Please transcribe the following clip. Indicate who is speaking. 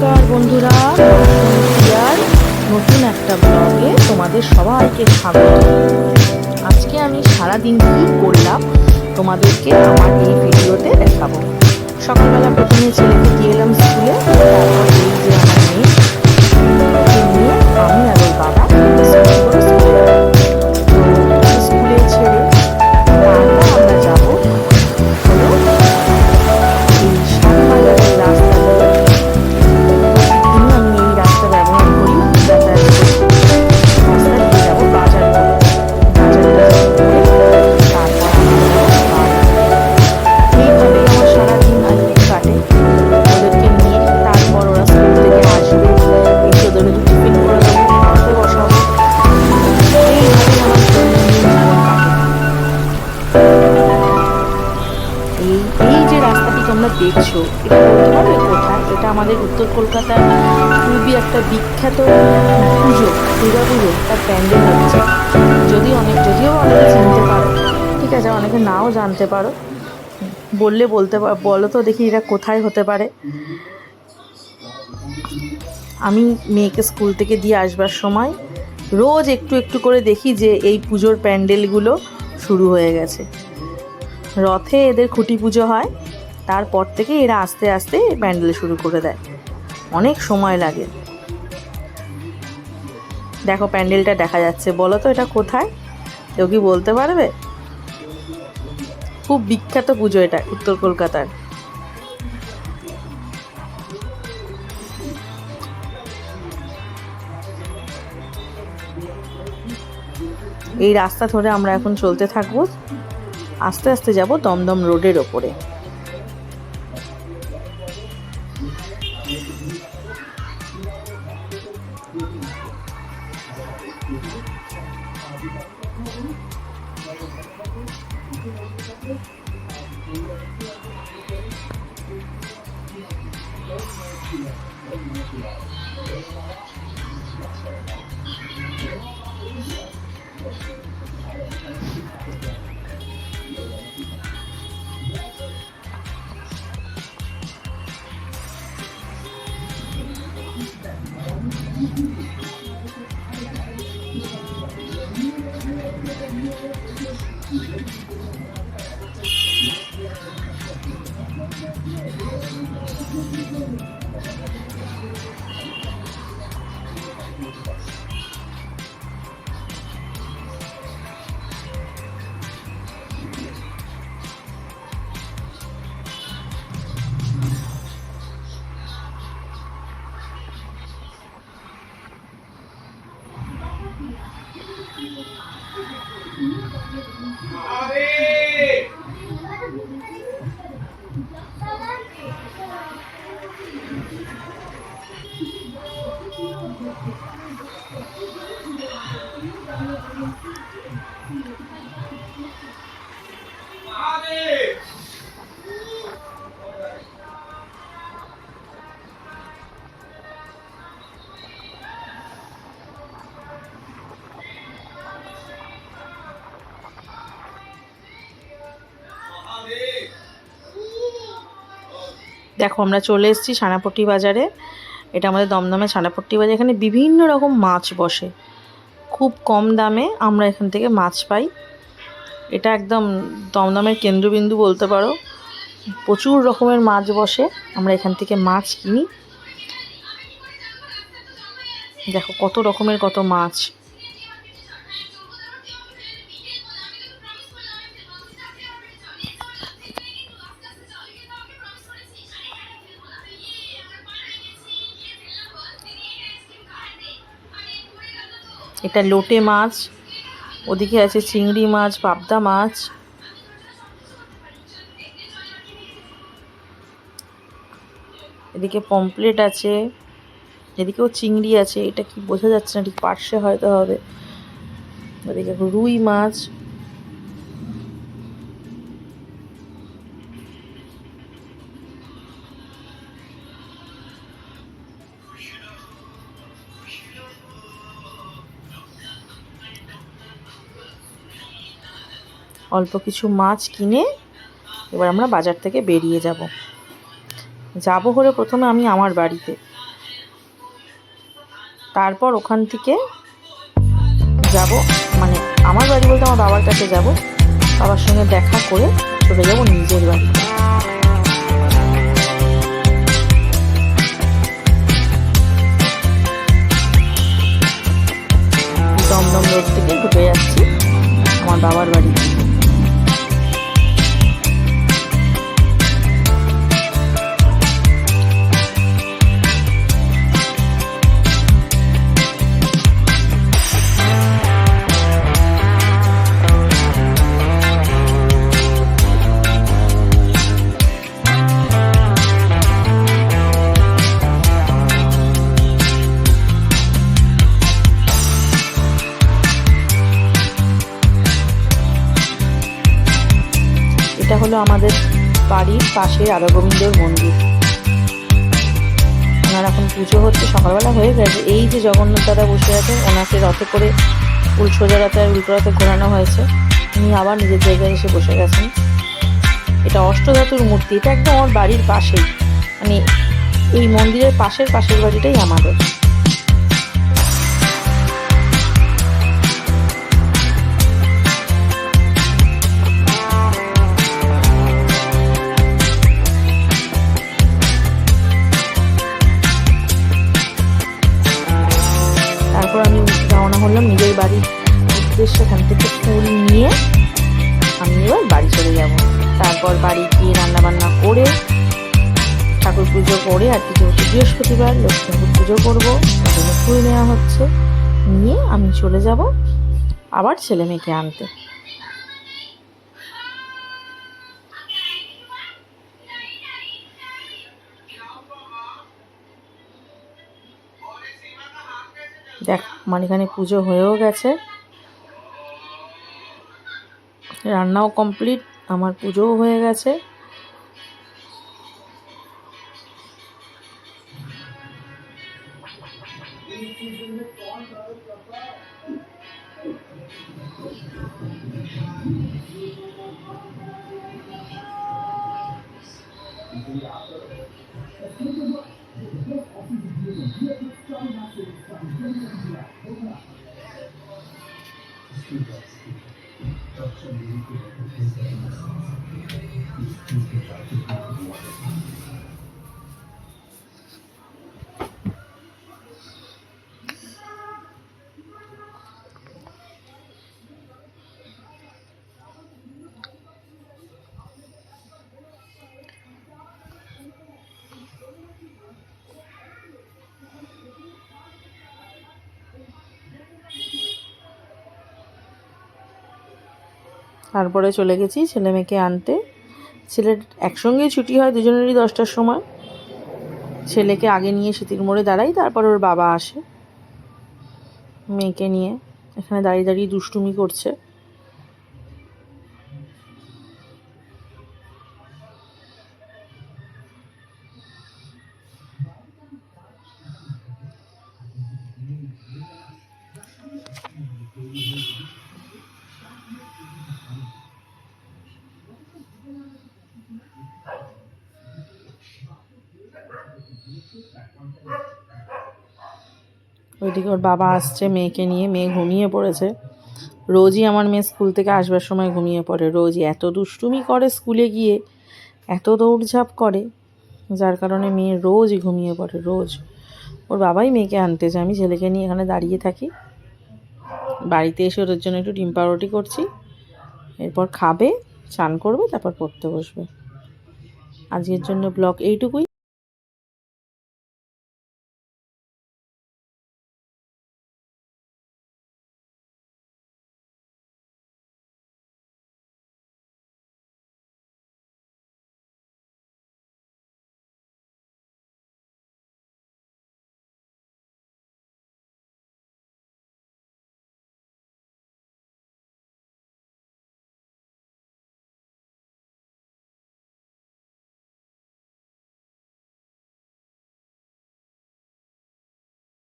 Speaker 1: নমস্কার বন্ধুরা, প্রিয়ার নতুন একটা ব্লগে তোমাদের সবাইকে স্বাগত। আজকে আমি সারাদিন কী করলাম তোমাদেরকে আমার এই ভিডিওতে দেখাবো। সকালবেলা প্রথমে ছেলেকে দিয়ে এলাম স্কুলে, তারপর এই যে আমার মেয়ে নিয়ে আমি আর ওর বাবা স্কুলে ছেড়ে তারপর আমরা যাবো হলো এই সাতবাজারের রাস্তা দিয়ে। আমি এই রাস্তা ব্যবহার করি যাতায়াত করি। রাস্তা দিয়ে যাবো বাজার করে, তারপর এইভাবেই আমার সারাদিন আজকে কাটে। ওদেরকে নিয়ে তারপর ওরা স্কুল থেকে আসবে, এসে ওদের টিফিন করে দেবো, পড়তে বসাবো। এইভাবেই আমার দৈনন্দিন জীবন কাটে। এই যে রাস্তাটি তোমরা দেখছো, এটা বলতে পারবে কোথায়? এটা আমাদের উত্তর কলকাতার খুবই একটা বিখ্যাত পুজো, দুর্গা পুজো, তার প্যান্ডেল হচ্ছে। যদিও অনেকে চিনতে পারো, ঠিক আছে, অনেকে নাও জানতে পারো। বললে বলো তো দেখি এটা কোথায় হতে পারে। আমি মেয়েকে স্কুল থেকে দিয়ে আসবার সময় রোজ একটু একটু করে দেখি যে এই পুজোর প্যান্ডেলগুলো শুরু হয়ে গেছে। রথে এদের খুঁটি পুজো হয়, তারপর থেকে এরা আস্তে আস্তে প্যান্ডেল শুরু করে দেয়। অনেক সময় লাগে। দেখো প্যান্ডেলটা দেখা যাচ্ছে, বলো তো এটা কোথায়? কেউ কি বলতে পারবে? খুব বিখ্যাত পুজো এটা উত্তর কলকাতার। এই রাস্তা ধরে আমরা এখন চলতে থাকবো, আস্তে আস্তে যাব দমদম রোডের ওপরে। দেখো আমরা চলে এসেছি ছানাপট্টি বাজারে। এটা আমাদের দমদমে ছানাপট্টি বাজার। এখানে বিভিন্ন রকম মাছ বসে, খুব কম দামে আমরা এখান থেকে মাছ পাই। এটা একদম দমদমের কেন্দ্রবিন্দু বলতে পারো। প্রচুর রকমের মাছ বসে, আমরা এখান থেকে মাছ কিনি। দেখো কত রকমের কত মাছ। এটা লোটে মাছ, ওদিকে আছে চিংড়ি মাছ, পাবদা মাছ। এদিকে পমফ্লেট আছে, এদিকেও চিংড়ি আছে। এটা কি বোঝা যাচ্ছে না, ঠিক পার্শে হয়তো হবে। ওদিকে রুই মাছ। অল্প কিছু মাছ কিনে এবার আমরা বাজার থেকে বেরিয়ে যাব হলে প্রথমে আমি আমার বাড়িতে, তারপর ওখান থেকে যাব, মানে আমার বাড়ি বলতে আমার বাবার কাছে যাব, বাবার সঙ্গে দেখা করে চলে যাব নিজের বাড়ি। দমদম রোড থেকে ঢুকে যাচ্ছি আমার বাবার বাড়ি। এটা হলো আমাদের বাড়ির পাশে রাধা গোবিন্দর মন্দির। ওনার এখন পুজো হচ্ছে, সকালবেলা হয়ে গেছে। এই যে জগন্নাথ দাদা বসে আছেন, ওনাকে রথে করে সোজা রথে আর উল্টো রথে ঘোরানো হয়েছে। উনি আবার নিজের জায়গায় এসে বসে গেছেন। এটা অষ্টধাতুর মূর্তি। এটা একদম আমার বাড়ির পাশেই, মানে এই মন্দিরের পাশের বাড়িটাই আমাদের। তারপর আমি রওনা হলাম নিজের বাড়ির উদ্দেশ্যে। সেখান থেকে ফুল নিয়ে আমি এবার বাড়ি চলে যাব। তারপর বাড়ি গিয়ে রান্নাবান্না করে ঠাকুর পুজো করে, আর কিছু হচ্ছে বৃহস্পতিবার লক্ষ্মী পুজো করবো, ওখানে ফুল নেওয়া হচ্ছে, নিয়ে আমি চলে যাব আবার ছেলে মেয়েকে আনতে। দেখ মানে এখানে পুজো হয়েও গেছে, রান্নাও কমপ্লিট, আমার পুজোও হয়ে গেছে। তারপরে চলে গেছি ছেলে মেয়েকে আনতে। ছেলের একসঙ্গেই ছুটি হয় দুজনেরই 10টার সময়। ছেলেকে আগে নিয়ে সিতির মোড়ে দাঁড়াই, তারপর ওর বাবা আসে মেয়েকে নিয়ে। এখানে দাঁড়িয়ে দাঁড়িয়ে দুষ্টুমি করছে। ওইদিকে ওর বাবা আসছে মেয়েকে নিয়ে, মেয়ে ঘুমিয়ে পড়েছে। রোজই আমার মেয়ে স্কুল থেকে আসবার সময় ঘুমিয়ে পড়ে, রোজই এত দুষ্টুমি করে স্কুলে গিয়ে, এত দৌড়ঝাঁপ করে, যার কারণে মেয়ে রোজই ঘুমিয়ে পড়ে রোজ। ওর বাবাই মেয়েকে আনতে যায়, আমি ছেলেকে নিয়ে এখানে দাঁড়িয়ে থাকি। বাড়িতে এসে ওদের জন্য একটু ডিম পাউরুটি করছি, এরপর খাবে, চান করবে, তারপর পড়তে বসবে। আজকের জন্য ব্লগ এইটুকুই।